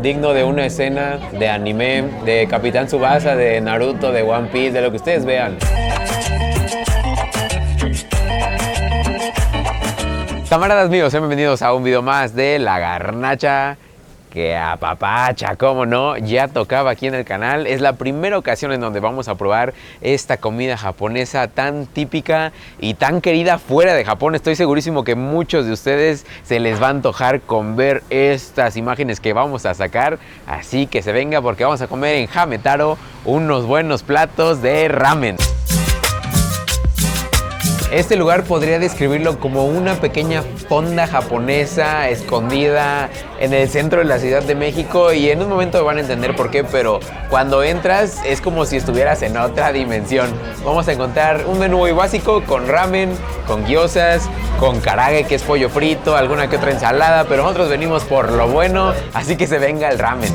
digno de una escena de anime, de Capitán Tsubasa, de Naruto, de One Piece, de lo que ustedes vean. Camaradas míos, sean bienvenidos a un video más de La Garnacha que apapacha, cómo no, ya tocaba aquí en el canal. Es la primera ocasión en donde vamos a probar esta comida japonesa tan típica y tan querida fuera de Japón. Estoy segurísimo que muchos de ustedes se les va a antojar con ver estas imágenes que vamos a sacar. Así que se venga porque vamos a comer en Hametaro unos buenos platos de ramen. Este lugar podría describirlo como una pequeña fonda japonesa escondida en el centro de la Ciudad de México, y en un momento van a entender por qué, pero cuando entras es como si estuvieras en otra dimensión. Vamos a encontrar un menú muy básico con ramen, con gyozas, con karage, que es pollo frito, alguna que otra ensalada, pero nosotros venimos por lo bueno, así que se venga el ramen.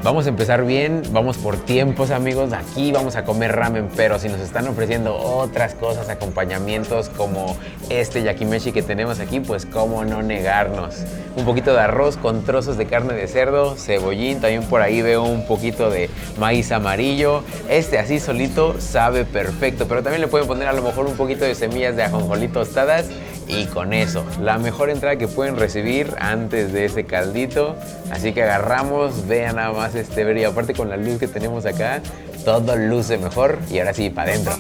Vamos a empezar bien, vamos por tiempos, amigos. Aquí vamos a comer ramen, pero si nos están ofreciendo otras cosas, acompañamientos como este yakimeshi que tenemos aquí, pues cómo no negarnos. Un poquito de arroz con trozos de carne de cerdo, cebollín, también por ahí veo un poquito de maíz amarillo. Este así solito sabe perfecto, pero también le pueden poner a lo mejor un poquito de semillas de ajonjolí tostadas. Y con eso, la mejor entrada que pueden recibir antes de ese caldito. Así que agarramos, vean nada más este ver, y aparte con la luz que tenemos acá, todo luce mejor. Y ahora sí, para adentro.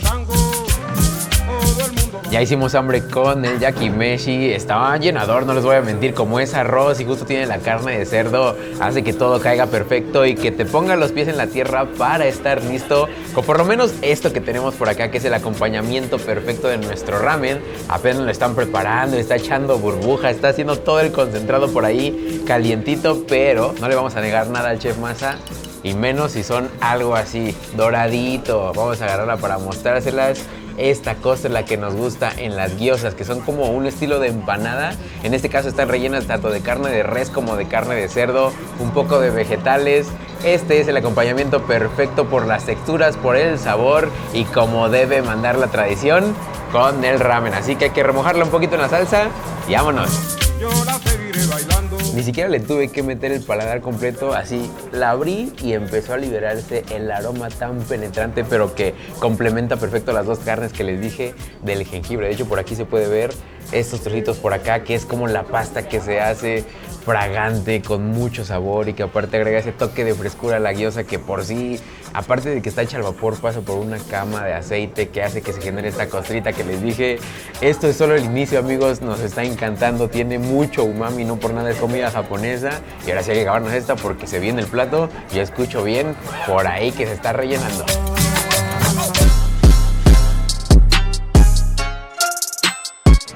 Ya hicimos hambre con el yakimeshi, estaba llenador, no les voy a mentir. Como es arroz y justo tiene la carne de cerdo, hace que todo caiga perfecto y que te ponga los pies en la tierra para estar listo con por lo menos esto que tenemos por acá, que es el acompañamiento perfecto de nuestro ramen. Apenas lo están preparando, está echando burbujas, está haciendo todo el concentrado por ahí calientito, pero no le vamos a negar nada al Chef Masa. Y menos si son algo así, doradito. Vamos a agarrarla para mostrárselas. Esta cosa es la que nos gusta en las gyozas, que son como un estilo de empanada. En este caso están rellenas tanto de carne de res como de carne de cerdo, un poco de vegetales. Este es el acompañamiento perfecto por las texturas, por el sabor y como debe mandar la tradición con el ramen. Así que hay que remojarla un poquito en la salsa y vámonos. Yo la seguiré bailando. Ni siquiera le tuve que meter el paladar completo, así la abrí y empezó a liberarse el aroma tan penetrante, pero que complementa perfecto las dos carnes que les dije del jengibre. De hecho, por aquí se puede ver estos trocitos por acá, que es como la pasta que se hace fragante, con mucho sabor, y que aparte agrega ese toque de frescura a la gyoza, que por sí, aparte de que está hecha al vapor, pasa por una cama de aceite que hace que se genere esta costrita que les dije. Esto es solo el inicio, amigos, nos está encantando, tiene mucho umami, no por nada es comida japonesa. Y ahora sí hay que acabarnos esta porque se viene el plato. Yo escucho bien por ahí que se está rellenando.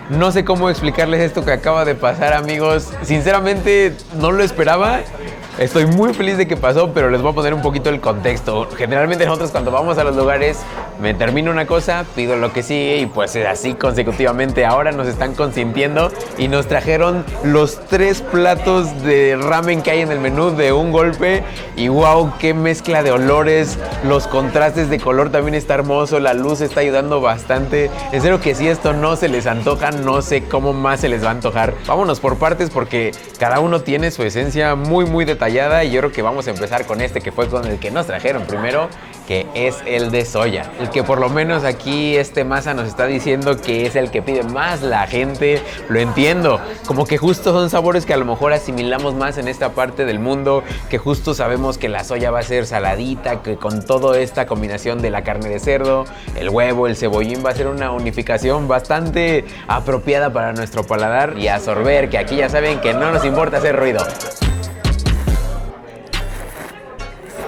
No sé cómo explicarles esto que acaba de pasar, amigos. Sinceramente no lo esperaba. Estoy muy feliz de que pasó, pero les voy a poner un poquito el contexto. Generalmente nosotros cuando vamos a los lugares, me termino una cosa, pido lo que sigue y pues así consecutivamente. Ahora nos están consintiendo y nos trajeron los 3 platos de ramen que hay en el menú de un golpe. Y wow, qué mezcla de olores, los contrastes de color también está hermoso, la luz está ayudando bastante. En serio que si esto no se les antoja, no sé cómo más se les va a antojar. Vámonos por partes porque cada uno tiene su esencia muy detallada. Y yo creo que vamos a empezar con este, que fue con el que nos trajeron primero, que es el de soya. El que por lo menos aquí este Masa nos está diciendo que es el que pide más la gente. Lo entiendo, como que justo son sabores que a lo mejor asimilamos más en esta parte del mundo, que justo sabemos que la soya va a ser saladita, que con toda esta combinación de la carne de cerdo, el huevo, el cebollín, va a ser una unificación bastante apropiada para nuestro paladar. Y a sorber, que aquí ya saben que no nos importa hacer ruido.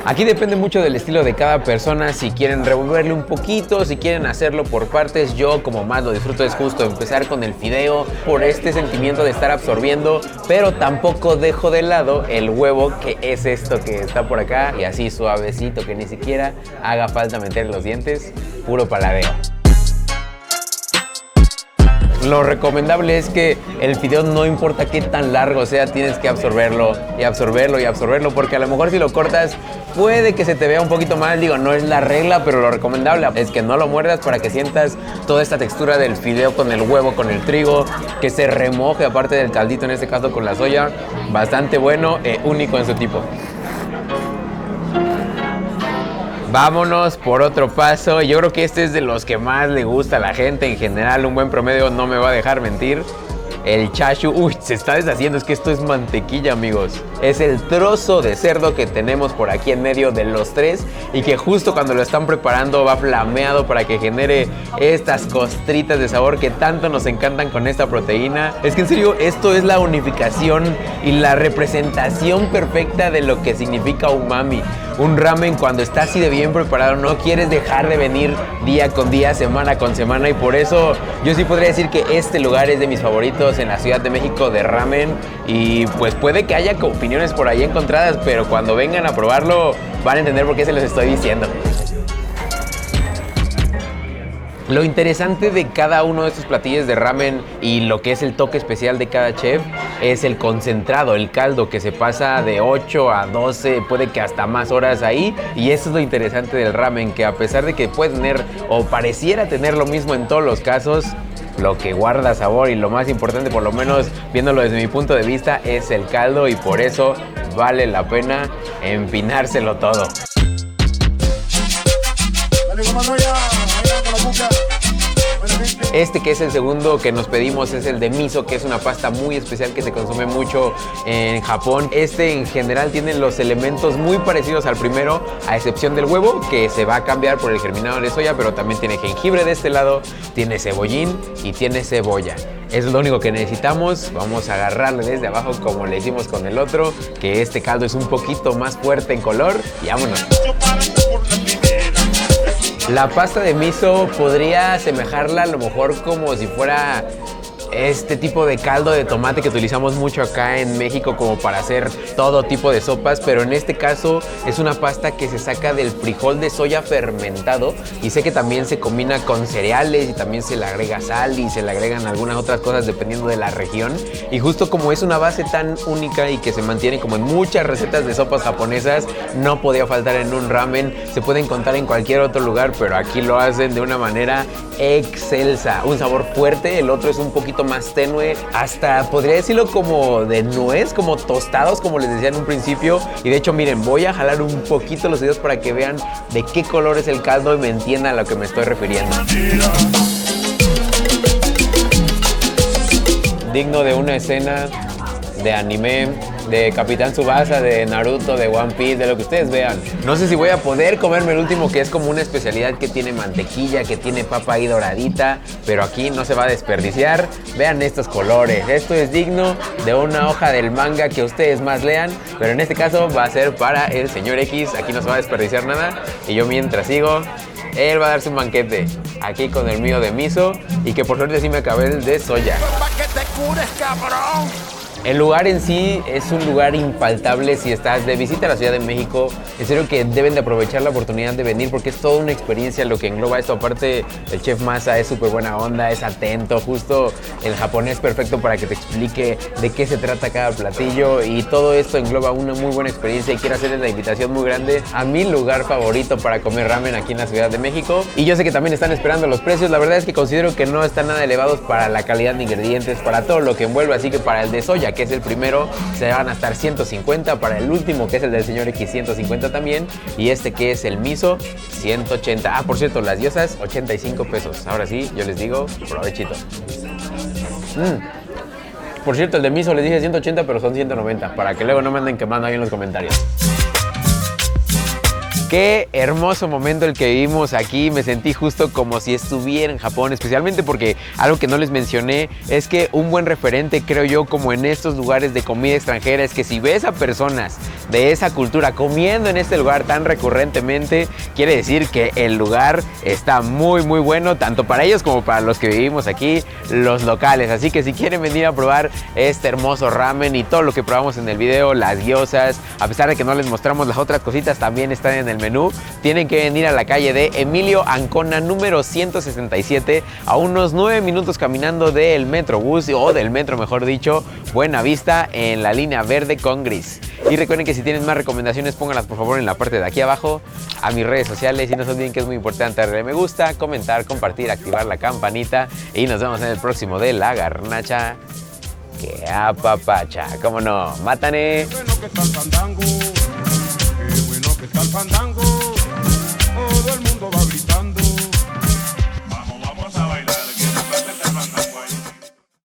Aquí depende mucho del estilo de cada persona, si quieren revolverle un poquito, si quieren hacerlo por partes. Yo como más lo disfruto es justo empezar con el fideo por este sentimiento de estar absorbiendo, pero tampoco dejo de lado el huevo, que es esto que está por acá, y así suavecito, que ni siquiera haga falta meter los dientes, puro paladeo. Lo recomendable es que el fideo no importa qué tan largo sea, tienes que absorberlo y absorberlo y absorberlo, porque a lo mejor si lo cortas puede que se te vea un poquito mal. Digo, no es la regla, pero lo recomendable es que no lo muerdas para que sientas toda esta textura del fideo con el huevo, con el trigo, que se remoje aparte del caldito, en este caso con la soya. Bastante bueno, único en su tipo. Vámonos por otro paso. Yo creo que este es de los que más le gusta a la gente en general. Un buen promedio no me va a dejar mentir. El chashu, uy, se está deshaciendo, es que esto es mantequilla, amigos. Es el trozo de cerdo que tenemos por aquí en medio de los tres y que justo cuando lo están preparando va flameado para que genere estas costritas de sabor que tanto nos encantan con esta proteína. Es que en serio, esto es la unificación y la representación perfecta de lo que significa umami. Un ramen cuando está así de bien preparado no quieres dejar de venir día con día, semana con semana, y por eso yo sí podría decir que este lugar es de mis favoritos en la Ciudad de México de ramen. Y pues puede que haya opiniones por ahí encontradas, pero cuando vengan a probarlo van a entender por qué se los estoy diciendo. Lo interesante de cada uno de estos platillos de ramen y lo que es el toque especial de cada chef es el concentrado, el caldo que se pasa de 8 a 12, puede que hasta más horas ahí. Y eso es lo interesante del ramen, que a pesar de que puede tener o pareciera tener lo mismo en todos los casos, lo que guarda sabor y lo más importante, por lo menos viéndolo desde mi punto de vista, es el caldo, y por eso vale la pena empinárselo todo. Este que es el segundo que nos pedimos es el de miso, que es una pasta muy especial que se consume mucho en Japón. Este en general tiene los elementos muy parecidos al primero, a excepción del huevo, que se va a cambiar por el germinado de soya, pero también tiene jengibre de este lado, tiene cebollín y tiene cebolla. Eso es lo único que necesitamos. Vamos a agarrarle desde abajo como le hicimos con el otro, que este caldo es un poquito más fuerte en color, y vámonos. La pasta de miso podría asemejarla a lo mejor como si fuera este tipo de caldo de tomate que utilizamos mucho acá en México como para hacer todo tipo de sopas, pero en este caso es una pasta que se saca del frijol de soya fermentado, y sé que también se combina con cereales y también se le agrega sal y se le agregan algunas otras cosas dependiendo de la región. Y justo como es una base tan única y que se mantiene como en muchas recetas de sopas japonesas, no podía faltar en un ramen. Se puede encontrar en cualquier otro lugar, pero aquí lo hacen de una manera excelsa. Un sabor fuerte, el otro es un poquito más tenue, hasta podría decirlo como de nuez, como tostados, como les decía en un principio. Y de hecho, miren, voy a jalar un poquito los dedos para que vean de qué color es el caldo y me entiendan a lo que me estoy refiriendo. Digno de una escena de anime, de Capitán Tsubasa, de Naruto, de One Piece, de lo que ustedes vean. No sé si voy a poder comerme el último, que es como una especialidad que tiene mantequilla, que tiene papa ahí doradita, pero aquí no se va a desperdiciar. Vean estos colores, esto es digno de una hoja del manga que ustedes más lean, pero en este caso va a ser para el señor X. Aquí no se va a desperdiciar nada, y yo mientras sigo, él va a darse un banquete aquí con el mío de miso, y que por suerte sí me acabé el de soya. ¡Para que te cures, cabrón! El lugar en sí es un lugar infaltable si estás de visita a la Ciudad de México. En serio que deben de aprovechar la oportunidad de venir, porque es toda una experiencia lo que engloba esto. Aparte, el chef Masa es súper buena onda, es atento, justo el japonés perfecto para que te explique de qué se trata cada platillo, y todo esto engloba una muy buena experiencia. Y quiero hacerles la invitación muy grande a mi lugar favorito para comer ramen aquí en la Ciudad de México. Y yo sé que también están esperando los precios. La verdad es que considero que no están nada elevados para la calidad de ingredientes, para todo lo que envuelve. Así que para el de soya, que es el primero, se van a estar 150, para el último, que es el del señor X, 150 también, y este que es el miso, 180. Ah, por cierto, las diosas, 85 pesos. Ahora sí, yo les digo, provechito. Por cierto, el de miso les dije 180, pero son 190, para que luego no me anden quemando ahí en los comentarios. Qué hermoso momento el que vivimos aquí. Me sentí justo como si estuviera en Japón, especialmente porque algo que no les mencioné es que un buen referente, creo yo, como en estos lugares de comida extranjera, es que si ves a personas de esa cultura comiendo en este lugar tan recurrentemente, quiere decir que el lugar está muy muy bueno, tanto para ellos como para los que vivimos aquí, los locales. Así que si quieren venir a probar este hermoso ramen y todo lo que probamos en el video, las gyozas, a pesar de que no les mostramos las otras cositas, también están en el el menú, tienen que venir a la calle de Emilio Ancona, número 167, a unos 9 minutos caminando del Metrobús, o del metro mejor dicho, Buenavista, en la línea verde con gris. Y recuerden que si tienen más recomendaciones, pónganlas por favor en la parte de aquí abajo, a mis redes sociales, y no se olviden que es muy importante darle me gusta, comentar, compartir, activar la campanita, y nos vemos en el próximo de La Garnacha que apapacha. ¿Cómo no? ¡Mátane! Qué bueno que está el fandango. Qué bueno que está el fandango.